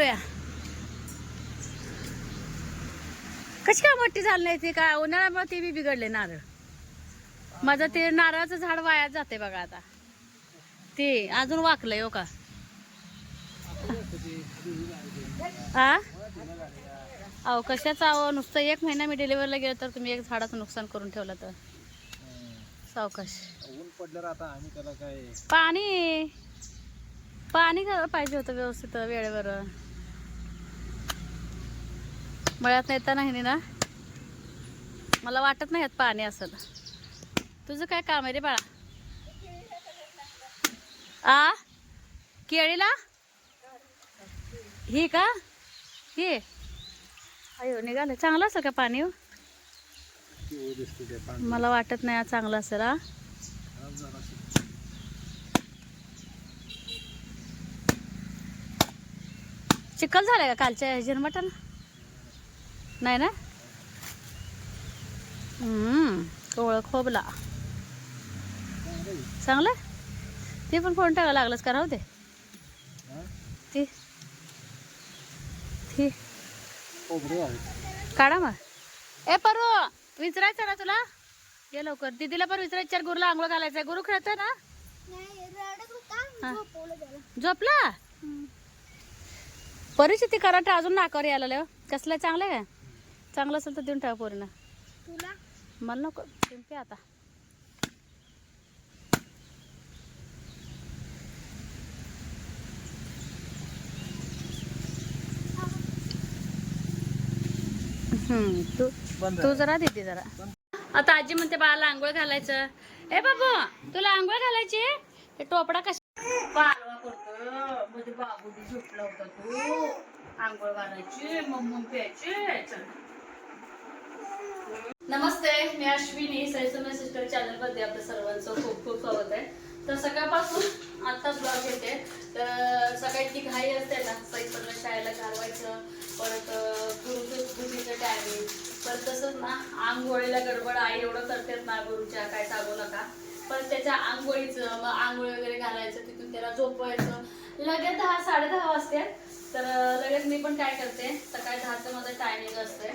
या कशी काय मोठी झाली नाही ती काय उन्हाळ्यामुळे ती बी बिघडले नारळ. माझं ते नारळाचं झाड वायात जाते बघा आता. ते अजून वाकलंय हो का. हा अहो कशाचा अहो नुसतं 1 महिना मी डिलिव्हरीला गेलो तर तुम्ही एक झाडाचं नुकसान करून ठेवलं तर सावकाश. ऊन पडल्यावर आता आम्ही त्याला काय पाणी पाणी घालायला पाहिजे होतं व्यवस्थित वेळेवर. मळ्यात नेता नाही ना मला वाटत नाही यात पाणी असेल. तुझं काय काम आहे रे बाळा. आ केळीला ही का ही अयो निघालं चांगलं असेल का पाणी. मला वाटत नाही चांगलं असेल. हा चिखल झालाय का कालच्या झिरमटन नाही ना. कोवळ खोबला चांगलं ते पण फोन टाकायला लागलंच का राहू दे. ती काढा मग. ए परू विचारायचं ना तुला ये लवकर. दीदीला पण विचारायचं गुरुला आंघोळ घालायचंय. गुरु खेळतोय ना. झोपला परिस्थिती कराटे अजून नाकावर यायला लाव. कसलं चांगलं आहे का चांगलं असेल तर देऊन ठेवा पोरीना. मला नको पिंपी आता. तू जरा देते जरा. आता आजी म्हणते बाळाला आंघोळ घालायचं. ए बाबू तुला आंघोळ घालायची. हे टोपडा कशा पालवा करतो म्हणजे बाबूनी झोपला होता तू. आंघोळ घालायची मम्मून प्यायची. नमस्ते मी अश्विनी सैसुमे सिस्टर चॅनल मध्ये आपल्या सर्वांचं खूप खूप स्वागत आहे. तर सकाळपासून आत्ताच ब्लॉग येते. तर सकाळी ती घाई असते ना सैसुमला शाळेला घालवायचं परत गुरुचं टायमिंग परत तसंच ना आंघोळीला गडबड आई एवढं करतात ना गुरुच्या काय सांगू नका. पण त्याच्या आंघोळीचं मग आंघोळी वगैरे घालायचं तिथून त्याला झोपवायचं लगेच 10 साडेदहा वाजते. तर लगेच मी पण काय करते सकाळी 10चं माझं टायमिंग असते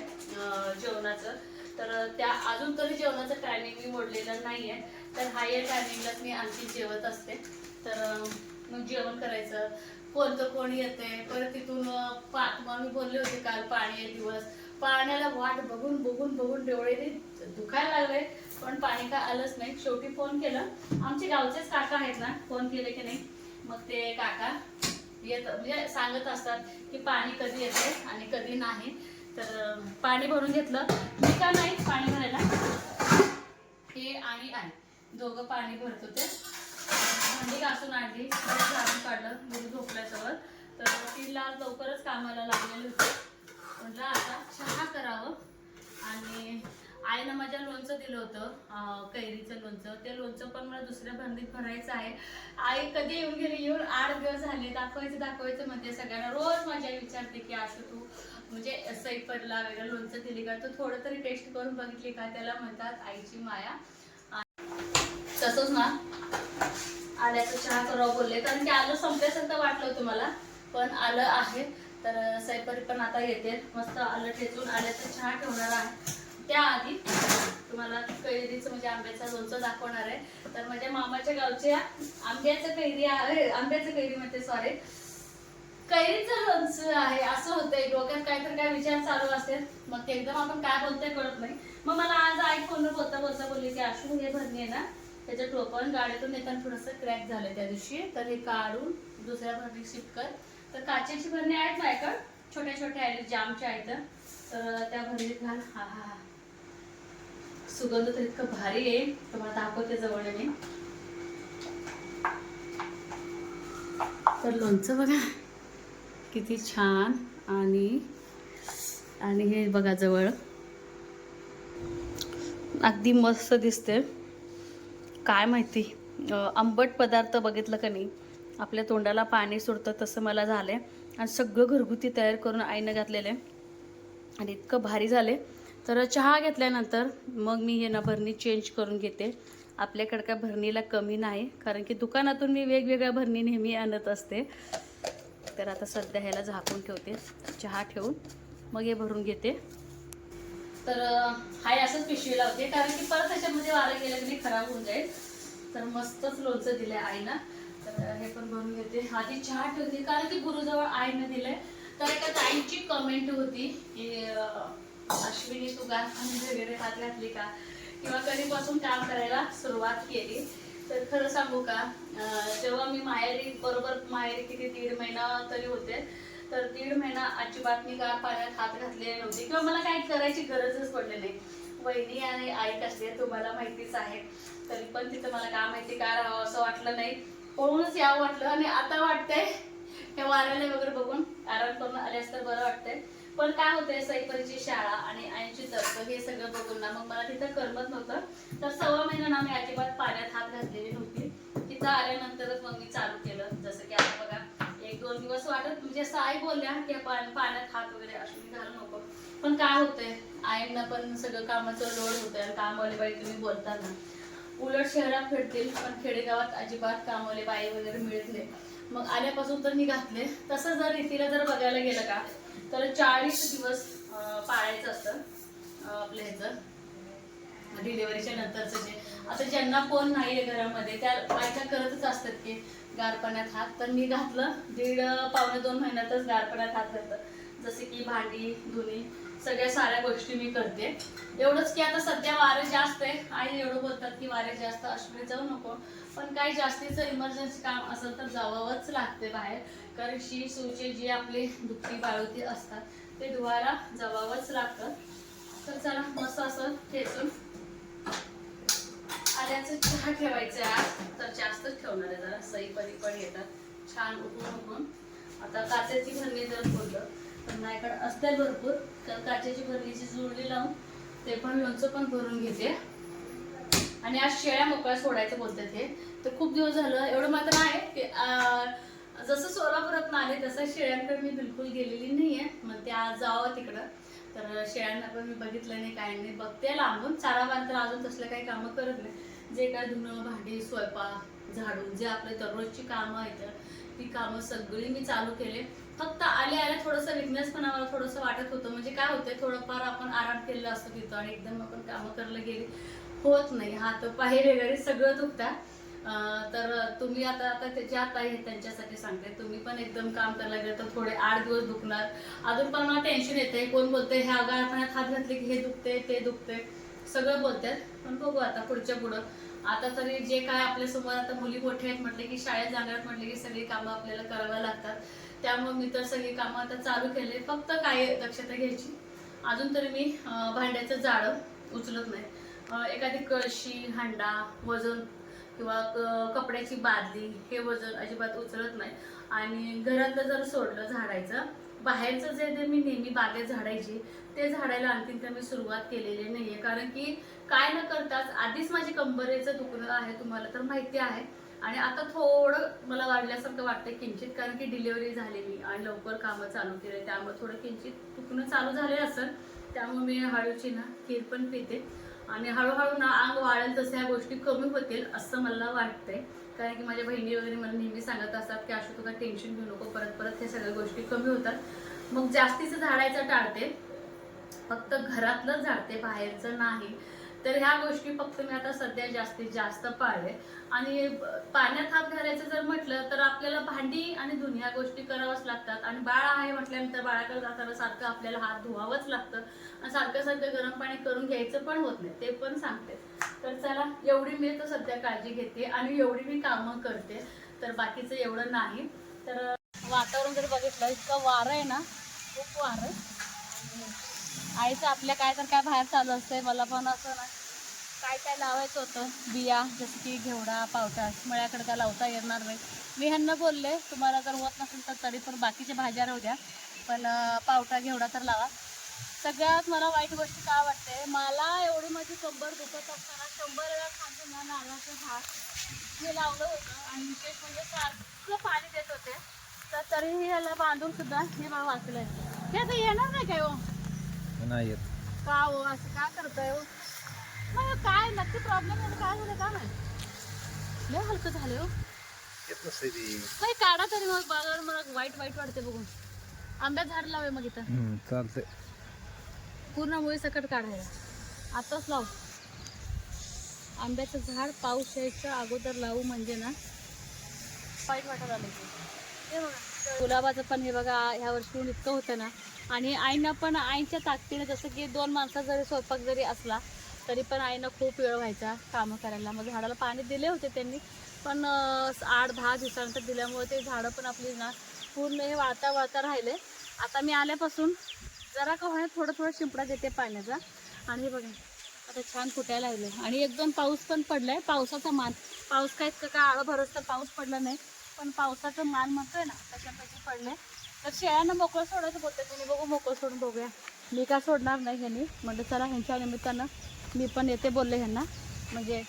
जेवणाचं. तर त्या अजून तरी जेवणाचं टायमिंग मी मोडलेलं नाहीये. तर हायर टायमिंगलाच मी आणखी जेवत असते. तर मग जेवण करायचं कोण येते परत तिथून तुम्हाला मी बोलले होते काल पाणी दिवस पाण्याला वाट बघून बघून बघून डोळे दुखायला लागले पण पाणी काय आलंच नाही. शेवटी फोन केलं आमचे गावचेच काका आहेत ना फोन केले की नाही मग ते काका येत म्हणजे सांगत असतात की पाणी कधी येते आणि कधी नाही. तर पाणी भरून घेतलं मी का नाही पाणी भरायला हे आणि आई दोघं पाणी भरत होते. भांडी घासून आणली झाडून काढलं गुरु झोपल्यासोबत. तर तिला लवकरच कामाला लागलेले होते. म्हटलं आता चहा करावं. आणि आईनं माझ्या लोणचं दिलं होतं कैरीचं लोणचं. ते लोणचं पण मला दुसऱ्या भांडीत भरायचं आहे. आई कधी येऊन गेली येऊन 8 दिवस झाले दाखवायचं म्हणते सगळ्यांना. रोज माझी आई विचारते की आशू तू म्हणजे सैफरला वगैरे लोणचं दिली का तू थोडं तरी टेस्ट करून बघितली का. त्याला म्हणतात आईची माया. तसंच ना आल्याचं चहा करावं बोलले कारण की आलं संपल्यासारखं वाटलं होतं मला पण आलं आहे. तर सैफरी पण आता येते मस्त आलं ठेचून आल्याचं चहा ठेवणार आहे. त्याआधी तुम्हाला कैरीचं म्हणजे आंब्याचं लोणचं दाखवणार आहे. तर माझ्या मामाच्या गावच्या आंब्याचं कैरी आहे आंब्याचं कैरी म्हणते सॉरी कैरीचं लोणचं आहे. असं होतंय डोक्यात काहीतरी काय विचार चालू असते मग ते एकदम आपण काय बोलतोय कळत नाही. मग मला आज आई फोनवर बोलता बोलली की आशू हे भरणी आहे ना त्याच्या टोपण गाडीतून येताना थोडंसं क्रॅक झालं त्या दिवशी. तर हे काढून दुसऱ्या भरणी शिफ्ट कर. तर काचेची भरणी आहेत माझ्याकडे छोट्या छोट्या आहेत जामच्या आहेत. तर त्या भरणीत घाल. हा हा हा सुगंध तर इतकं भारी आहे तुम्हाला दाखवते जवळ मी. तर लोणचं बघा किती छान आणि हे बघा जवळ अगदी मस्त दिसते. काय माहिती आंबट पदार्थ बघितलं का नाही आपल्या तोंडाला पाणी सुटतं तसं मला झालंय. आणि सगळं घरगुती तयार करून आईनं घातलेलं आहे आणि इतकं भारी झाले. तर चहा घेतल्यानंतर मग मी हे ना भरणी चेंज करून घेते. आपल्याकडे काय भरणीला कमी नाही कारण की दुकानातून मी वेगवेगळ्या भरणी नेहमी आणत असते. तर आता सध्या ह्याला झाकून ठेवते, चहा ठेवून मग हे भरून घेते. तर हाय असंच पिशवी लावते, कारण की परत त्याच्यामध्ये वारं गेलं की खराब होऊन जाईल. तर मस्तच लोणचं दिलंय आईना, तर हे पण भरून घेते. आधी चहा ठेवते कारण की गुरुजवळ आईनं दिलंय. तर एका ताईंची कमेंट होती की अश्विनी तू गार पाणी वगैरे हात घातली का, किंवा कधीपासून काम करायला सुरुवात केली. तर खरं सांगू का, जेव्हा मी माहेरी किती 1.5 महिना तरी होते, तर 1.5 महिना अजिबात मी गार पाण्यात हात घातलेले नव्हते, किंवा मला काही करायची गरजच पडली नाही. वहिनी आणि आई कसली तुम्हाला माहितीच आहे, तरी पण तिथं मला काय माहिती काय राहावं असं वाटलं नाही, पळूनच यावं वाटलं. आणि आता वाटतंय हे वाऱ्याला वगैरे बघून आराम करून आल्यास तर बरं वाटतंय. पण काय होतंय, सईपरीची शाळा आणि आईची दर्द हे सगळं बघून ना मग मला तिथं करमत नव्हतं. तर 1.25 महिना ना मी अजिबात पाण्यात हात घातलेली नव्हती. तिथं आल्यानंतरच मग मी चालू केलं. जसं की आता बघा 1-2 दिवस वाटत, म्हणजे असं आई बोलल्या की पाण्यात हात वगैरे असून घालू नको. पण काय होतंय, आईंना पण सगळं कामाचं लोड होतंय. आणि कामवाली बाई तुम्ही बोलताना उलट शहरात भेटतील, पण खेडेगावात अजिबात कामवाली बाई वगैरे मिळत नाही. मग आल्यापासून तर मी घातले. तसं जर रीतीला जर बघायला गेलं का, तर 40 दिवस पाळायचं असतं आपल्या ह्याचं डिलिव्हरीच्या नंतरचं. जे आता ज्यांना कोण नाही आहे घरामध्ये त्या बायका करतच असतात की गार पाण्यात हात. तर मी घातलं 1.5-2 महिन्यातच गार पाण्यात हात घातलं. जसे की भांडी धुणी सगळ्या साऱ्या गोष्टी मी करते. एवढंच की आता सध्या वारं जास्त आहे. आई एवढं बोलतात की वारे जास्त अश्विनी जाऊ नको, पण काही जास्तीचं इमर्जन्सी काम असेल तर जावंच लागते बाहेर. कारण सूचे जे आपले दुखती बाळवती असतात ते धुवायला जावंच लागतं. तर चला मस्त असं ठेचून आल्याचं चहा ठेवायचं आहे आज. तर जास्तच ठेवणार आहे, जरा सई परी पण येतात छान उकळून. आता काचेची भरणी जर बोललं तर माझ्याकडे असते भरपूर. तर काचेची भरणीची जुळणी लावून ते पण लोणचं पण भरून घेते. आणि आज शेळ्या मोकळ्या सोडायचं बोलतात हे. तर खूप दिवस झालं, एवढं मात्र आहे की जसं सोलापुरात आले तसं शेळ्यांकडे मी बिलकुल गेलेली नाहीये. मग ते आज जावं तिकडं. तर शेळ्यांना पण मी बघितलं नाही, काय नाही, बघते लांबून. चारा बांध तर अजून तसलं काही कामं करत नाही. जे काय धुणं भांडी स्वयंपाक झाडून जे आपले दररोजची कामं आहेत ती कामं सगळी मी चालू केले. फक्त आले थोडंसं विकनेस पण आम्हाला थोडंसं वाटत होतं. म्हणजे काय होतंय, थोडंफार आपण आराम केलेला असतो तिथं आणि एकदम आपण कामं करायला गेली होत नाही. हात पाय वगैरे सगळं दुखतात. तर तुम्ही आता ज्या ताई आहेत त्यांच्यासाठी सांगते, तुम्ही पण एकदम काम करायला गेलं तर थोडे 8 दिवस दुखणार. अजून पण मला टेन्शन येते, कोण बोलते ह्या गार पाण्यात हात घातले की हे दुखते ते दुखते सगळं बोलतात. पण बघू आता पुढच्या पुढं. आता तरी जे काय आपल्या समोर आता मुली मोठे आहेत म्हटले की शाळेत जाणार म्हटले की सगळी कामं आपल्याला करावी लागतात. त्यामुळे मी तर सगळी कामं आता चालू केले. फक्त काय दक्षता घ्यायची, अजून तरी मी भांड्याचं जाळं उचलत नाही. एखादी कळशी हांडा वजन किंवा कपड्याची बादली हे वजन अजिबात उचलत नाही. आणि घरातलं जर सोडलं झाडायचं, बाहेरचं जे मी नेहमी बागेत झाडायची ते झाडायला आणखीन तर मी सुरुवात केलेली नाहीये. कारण की काय न करताच आधीच माझी कंबरेचं दुखणं आहे, तुम्हाला तर माहिती आहे. आणि आता थोडं मला वाढल्यासारखं वाटतं किंचित, कारण की डिलिव्हरी झालेली आणि लवकर कामं चालू केले त्यामुळे थोडं किंचित दुखणं चालू झाले असेल. त्यामुळे मी हळूची ना खीर पण पिते. आणि हळूहळू ना अंग वाढेल तसं ह्या गोष्टी कमी होतील असं मला वाटतंय. कारण की माझ्या बहिणी वगैरे मला नेहमी सांगत असतात की अशा तुला टेन्शन घेऊ नको, परत परत हे सगळ्या गोष्टी कमी होतात. मग जास्तीचं झाडायचं टाळते, फक्त घरातलं झाडते, बाहेरचं नाही. तर ह्या गोष्टी फक्त मी आता सध्या जास्तीत जास्त पाळले. आणि पाण्यात हात घालायचं जर म्हटलं तर आपल्याला भांडी आणि ह्या गोष्टी कराव्याच लागतात. आणि बाळ आहे म्हटल्यानंतर बाळाकडे जाताना सारखं आपल्याला हात धुवावंच लागतं. आणि सारखं गरम पाणी करून घ्यायचं पण होत नाही, ते पण सांगते. तर चला एवढी मी तर सध्या काळजी घेते आणि एवढी मी कामं करते. तर बाकीचं एवढं नाही. तर वातावरण जर बघितलं इतकं वारं आहे ना, खूप वारं. आईचं आपल्या काय तर काय बाहेर चालू असतंय. मला पण असं ना काय काय लावायचं होतं बिया, जसं की घेवडा पावटा. मळ्याकडे काय लावता येणार नाही. मी ह्यांना बोलले तुम्हाला जर होत नसेल तर तरी पण बाकीच्या भाज्या राहू द्या, पण पावटा घेवडा तर लावा. सगळ्यात मला वाईट गोष्ट काय वाटते, मला एवढी माझी कंबर दुखत असताना 100 वेळा सांगते ना नारळाचं झाड हे लावलं होतं. आणि विशेष म्हणजे सारखं पाणी देत होते, तर तरीही याला बांधून सुद्धा हे मला वाचलंय. हे आता येणार नाही काय हो? नाही येत का हो असं का करताय हो? मग काय नक्की प्रॉब्लेम आहे, काय झालं का नाही? लय हलकं झालं हो. येत नसते ती. नाही काढा तरी मग बघा मला वाईट वाईट वाटते बघून. आंब्यात झाड लावे मग इथं चालतंय. पूर्ण मुळी सकट काढायला आताच लावू. आंब्याचं झाड पाऊस यायच्या अगोदर लावू म्हणजे ना वाईट वाटत आलं ते बघा. गुलाबाचं पण हे बघा ह्या वर्षी इतकं होतं ना. आणि आईनं पण आईच्या ताकदीने जसं की 2 माणसा जरी स्वयंपाक जरी असला तरी पण आईनं खूप वेळ व्हायचा कामं करायला. मग झाडाला पाणी दिले होते त्यांनी पण 8-10 दिवसानंतर दिल्यामुळे ते झाडं पण आपली ना पूर्ण हे वाळता राहिले. आता मी आल्यापासून जरा का होण्यात थोडं थोडं शिंपडा देते पाण्याचा. आणि हे बघा आता छान फुटायला लागले. आणि 1-2 पाऊस पण पडलाय. पावसाचा मान पाऊस काय इतकं काय आळं भरोस तर पाऊस पडला नाही पण पावसाचं मान म्हणतोय ना तशापैकी पडले. तर शेळ्यांना मोकळं सोडायचं बोलते तुम्ही. बघू मोकळं सोडून बघूया. मी काय सोडणार नाही ह्यांनी म्हणजे चला ह्यांच्या निमित्तानं मी पण येते बोलले ह्यांना म्हणजे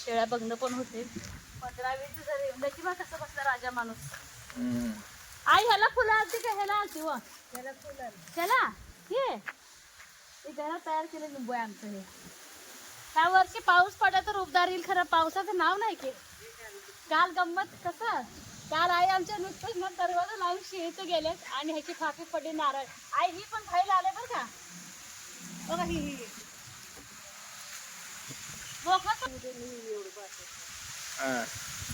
शेळ्या बघणं पण होते. 15-20 दिवस येऊन बा कसं बसला राजा माणूस. आई ह्याला फुलं आलती का ह्याला आलती व ह्याला हे घरात तयार केलं लिंबू आहे आमचं. हे ह्या वर्षी पाऊस पडला तर उबदार येईल खरं पावसाचं नाव नाही की. काल गंमत कसं काल आई आमच्या नुसतंच ना दरवाजा लावून शिळीचं गेलेत आणि ह्याची फाकी पडली नारळ. आई ही पण खायला आले बरं का बघा ही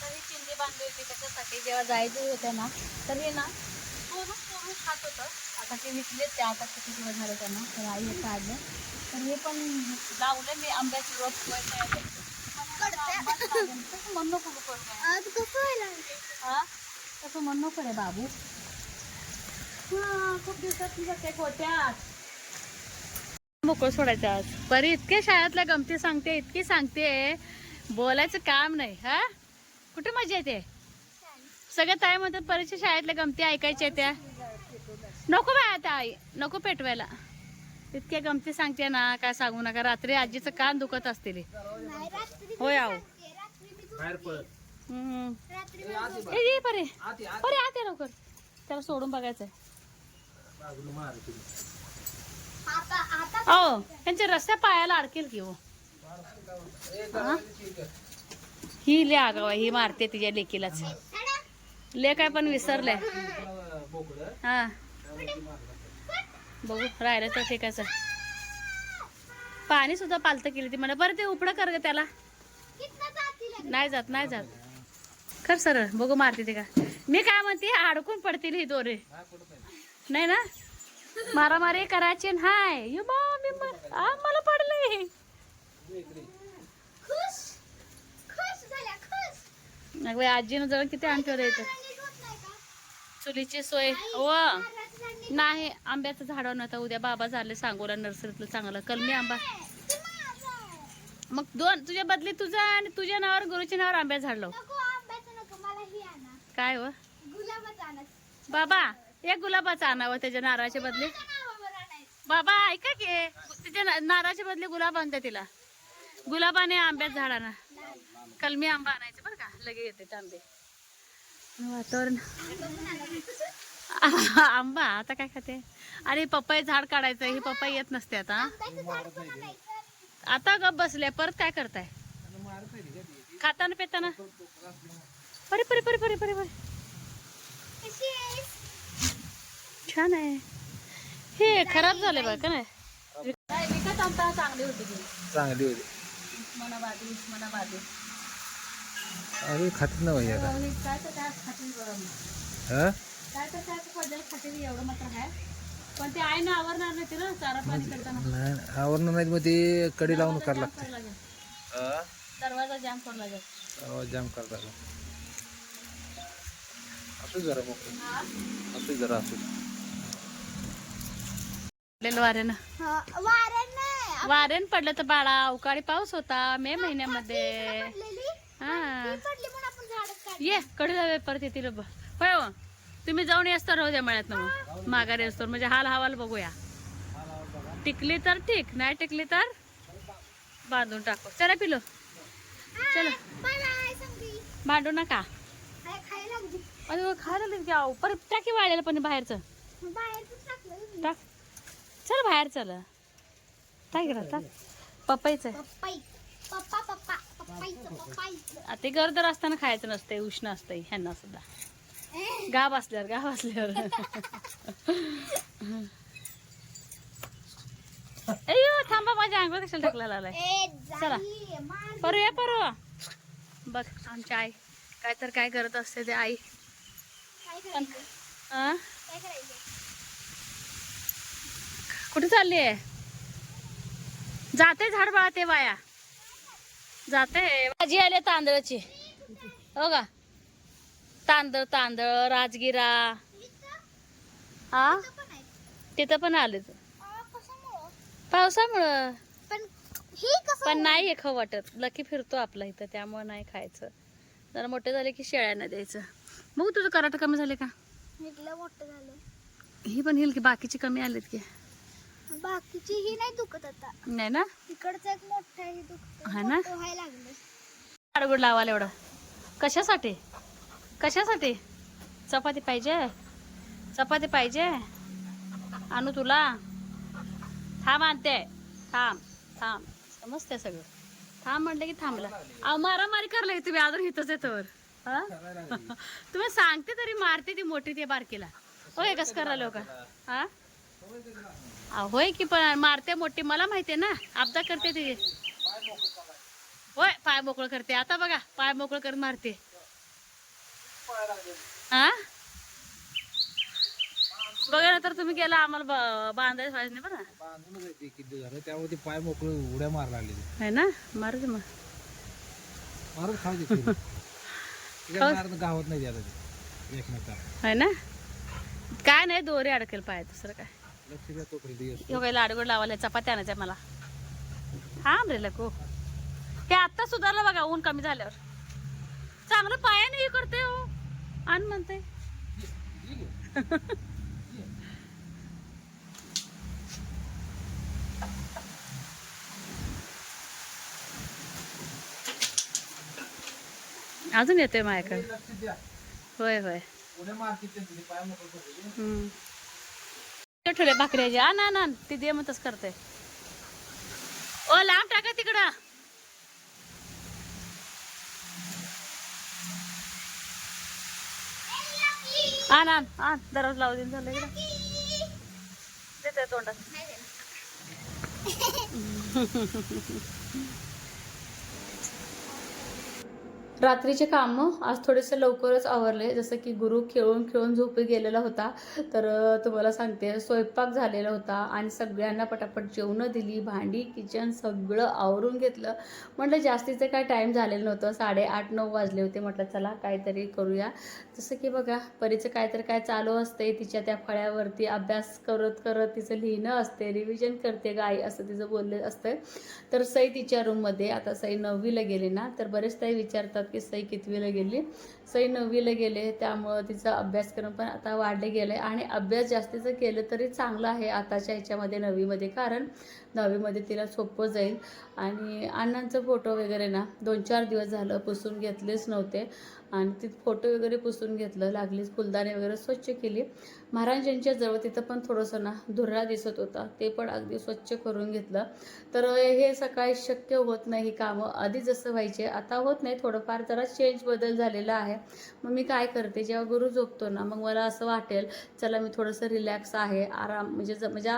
तरी चिंदी बांधली होती त्याच्यासाठी जेव्हा जायचं होतं ना तर हे ना चोरून खात होतं. आता ते विकलेत ते आता किती दिवस झाले त्यांना तर आई हे काढले. तर हे पण लावले मी आंब्याची रोप म्हणू नको हा तसं म्हणू नको रे बाबू. खूप दिवसात बघते कोट्यात मोकळं सोडायचं आज. बरी इतके शाळेतल्या गमती सांगते इतकी सांगते बोलायचं काम नाही. हा कुठे मजा येते सगळ्या ताई म्हणतात परीक्षा शाळेतल्या गमती ऐकायच्या त्या. नको बाय आता आई नको पेटवायला. इतक्या गमती सांगते ना काय सांगू नका. रात्री आजीचं कान दुखत असतील. होय आहो परे परे आते लवकर त्याला सोडून बघायचंय. हो त्यांच्या रस्त्या पायाला अडकेल की हो. ही ले आगाव ही मारते तिच्या लेकीलाच. ले काय पण विसरले. हा बघू राहिलं तर ठेकायचं. पाणी सुद्धा पालतं केली ती म्हणा. बरं ते उपडं कर ग त्याला. नाही जात नाही जात खर सरळ बघू मारते ते का. मी काय म्हणते अडकून पडतील ही दोरे नाही ना. मारामारी करायची हाय यू मला पडले. आजीनं जवळ किती आणठेवर येतं. चुलीची सोय व नाही आंब्याचं झाड नव्हतं. उद्या बाबा झाले सांगोला नर्सरीतलं चांगलं कलमी आंबा. मग 2 तुझ्या बदली तुझा आणि तुझ्या नावावर गुरुच्या नावावर आंब्या झाडलो. काय व बाबा एक गुलाबाचा आणावं त्याच्या नारळाच्या बदली. बाबा ऐका की तिच्या नारळाच्या बदली गुलाब आणते तिला. गुलाबाने आंब्यात झाडाना कलमी आंबा आणायचं बरं का लगे येते आंबे. वातावरण आंबा आता काय खाते. आणि पपई झाड काढायचं ही पपई येत नसते आता. आता गप बसले परत काय करताय खाताना पेताना. परे परे परे परे परे परे छान आहे. हे खराब झाले बघ का नाही. विकत आणता चांगली होती चांगली होती. उस्मानाबादी अरे खात ना भैया काय तर काय खातील बरं काय तर काय पडलेलं खातील एवढं मात्र आहे. पण ते आहे ना आवरणार नाही ना चारा पाणी करताना. नाही आवरण नाही मग ते कडी लावून करायला लागते. दरवाजा जाम करून लागेल. जाम करता असू जरा मोकळं असू जरा असू वाऱ्यानं पडलं तर बाळा. अवकाळी पाऊस होता मे महिन्यामध्ये. हा ये कडे जाऊया परत येतील होय हो. तुम्ही जाऊन असता राहू द्या मळ्यात मग माघारी असतो म्हणजे हाल हवाल बघूया. टिकली तर ठीक नाही टिकली तर बांधून टाकू. चला पिलो चलो भांडू नका. अरे खायला लागेल की आहो परत टाकी वाढलेलं पण बाहेरचं टाक. चल बाहेर चल टाक टाक. पपईच ते गरोदर असताना खायचं नसतंय, उष्ण असतंय ह्यांना सुद्धा. गाव असल्यावर अय्यो थांबा, माझ्या अंगावर कशाला टाकला लावलाय. चला परवा बघ आमची आई काय करत असते ते. आई कुठे चालली आहे? जाते झाड बाळा ते वाया जाते. भाजी आली तांदळाची, हो का? तांदळ राजगिरा. हा तिथं पण आले पावसामुळं. पण नाही खाऊ वाटत. लकी फिरतो आपला इथं, त्यामुळे नाही खायचं. जरा मोठे झाले की शेळ्यांना द्यायचं. मग तुझं कराट कमी झाले का? मोठं झालं. ही पण हिल की बाकीची कमी आलेत की? बाकीची ही नाही दुखत आता. नाही ना? तिकडचं एक मोठं आहे दुखत. हा ना? व्हायला लागलं. आडगुड लावायला एवढं कशासाठी? चपाती पाहिजे आणू तुला? थांब आणते. थांब समजते सगळं. थांब म्हणलं की थांबला. अहो मारामारी करला तुम्ही अजून इथंच येतोवर. तुम्ही सांगते तरी मारते ती मोठी ती बारकीला. होय कसं करायला का? हा होय की, पण मारते मोठी. मला माहितीये ना, अपदा करते ती. होय पाय मोकळं करते. आता बघा पाय मोकळं कर मारते. हा बघा ना, तर तुम्ही गेला आम्हाला बांधायचं पाहिजे नाही बरं. त्यामुळे पाय मोकळे उड्या मारला आहे ना. मारू दे मग, मारून खाऊ दे. गावात नाही एकमेकाला आहे ना. काय नाही, दोरी अडकेल पाय, दुसरं काय. लक्ष द्या तो. काही लाडगोड लावायला चपात्या आणायच्या मला. थांब रे लको. हे आत्ता सुधारलं बघा, ऊन कमी झाल्यावर. चांगलं पायाने हे करते हो. आण म्हणते. अजून येतोय माझ्याकडे. होय ठेवले भाकऱ्याची. ना ती दे मग तसं करते. ओ लांब टाका तिकडं. आण दररोज लावू दिन झालं इकडं. देते तोंडात. रात्रीचे कामं आज थोडेसे लवकरच आवरले. जसं की गुरु खेळून झोपी गेलेला होता. तर तुम्हाला सांगते, स्वयंपाक झालेला होता आणि सगळ्यांना पटापट जेवणं दिली. भांडी किचन सगळं आवरून घेतलं. म्हटलं जास्तीचं काय टाईम झालेलं नव्हतं. 8:30-9 वाजले होते. म्हटलं चला काहीतरी करूया. जसं की बघा परीचं काय चालू असते. तिच्या त्या फळ्यावरती अभ्यास करत तिचं लिहिणं असते, रिव्हिजन करते गाई असं तिचं बोललं असतं. तर सई तिच्या रूममध्ये, आता सई 9वीला गेली ना, तर बरेच ताई विचारतात की सई कितवीला गेली. सई 9वीला गेले, त्यामुळं तिचा अभ्यासक्रम पण आता वाढले गेले. आणि अभ्यास जास्तीचं केलं तरी चांगलं आहे आताच्या ह्याच्यामध्ये 9वीमध्ये, कारण 9वीमध्ये तिला सोपं जाईल. आणि अण्णांचं फोटो वगैरे ना 2-4 दिवस झालं पुसून घेतलेच नव्हते. आणि ती फोटो वगैरे पुसून घेतलं, लागलीच फुलदाणी वगैरे स्वच्छ केली. महाराजांच्या जवळ तिथं पण थोडंसं ना धुर्रा दिसत होता, ते पण अगदी स्वच्छ करून घेतलं. तर हे सकाळी शक्य होत नाही. कामं आधी जसं व्हायचे आता होत नाही. थोडंफार जरा बदल झालेला आहे. मग मी काय करते, जेव्हा गुरु झोपतो ना, मग मला असं वाटेल चला मी थोडंसं रिलॅक्स आहे, आराम म्हणजे माझ्या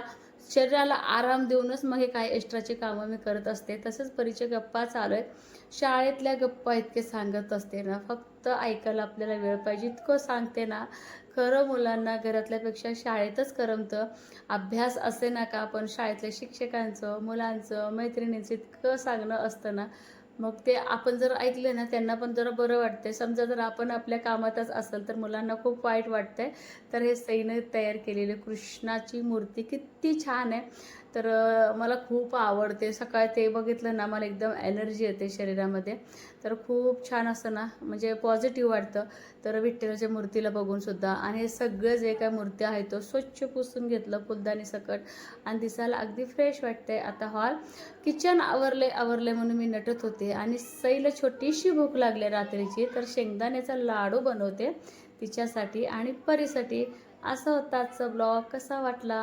शरीराला आराम देऊनच मग हे काय एक्स्ट्राचे कामं मी करत असते. तसंच परीच्या गप्पा चालू आहेत. शाळेतल्या गप्पा इतके सांगत असते ना, फक्त ऐकायला आपल्याला वेळ पाहिजे. इतकं सांगते ना, खरं मुलांना घरातल्यापेक्षा शाळेतच करमतं. अभ्यास असे ना का, पण शाळेतल्या शिक्षकांचं, मुलांचं, मैत्रिणींचं इतकं सांगणं असतं ना, मग ते आपण जर ऐकले ना, त्यांना पण जरा बरं वाटते. समजा जर आपण आपल्या कामातच असेल तर मुलांना खूप वाईट वाटतंय. तर हे सईने तयार केलेली कृष्णाची मूर्ती किती छान आहे. तर मला खूप आवडते. सकाळी ते बघितलं ना, मला एकदम एनर्जी येते शरीरामध्ये. तर खूप छान असं ना, म्हणजे पॉझिटिव्ह वाटतं. तर विठ्ठलाच्या मूर्तीला बघून सुद्धा. आणि हे सगळं जे काय मूर्ती आहे तो स्वच्छ पुसून घेतलं फुलदाणी सकट, आणि दिसायला अगदी फ्रेश वाटते. आता हॉल किचन आवरले म्हणून मी नटत होते. आणि सईला छोटीशी भूक लागली रात्रीची, तर शेंगदाण्याचा लाडू बनवते तिच्यासाठी आणि परीसाठी. असा होता आजचा ब्लॉग. कसा वाटला